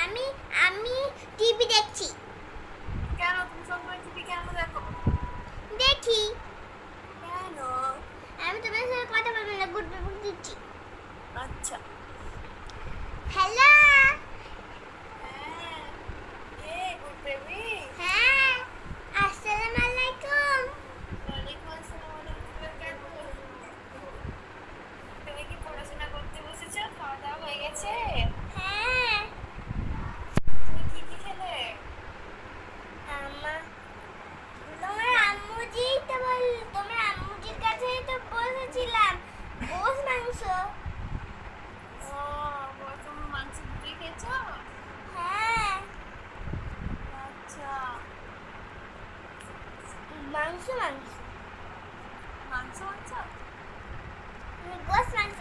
আমি আমি টিভি দেখছি। কেন তুমি সবসময় টিভি কেন দেখো? দেখি। কেন? আমি তোমার সাথে কথা বলবো না, গুড বাই দিচ্ছি। আচ্ছা। হ্যালো। হ্যাঁ, কে গুড বেবি? হ্যাঁ, আসসালামু আলাইকুম। ওয়ালাইকুম আসসালাম। কেন? তুমি কি পড়াশোনা করতে বসেছো? খাওয়া দাওয়া হয়ে গেছে? হ্যাঁ। তুমি কি কি খেলে? আমার তোমার আম্মুজি তো বল, তোমার আম্মুজির কাছেই তো বসেছিলাম। গোশ মাংস। ও, তুমি মাংস দুটোই খেয়েছো? হ্যাঁ, আচ্ছা। মাংস মাংস। মাংস মাংস? গোশ মাংস।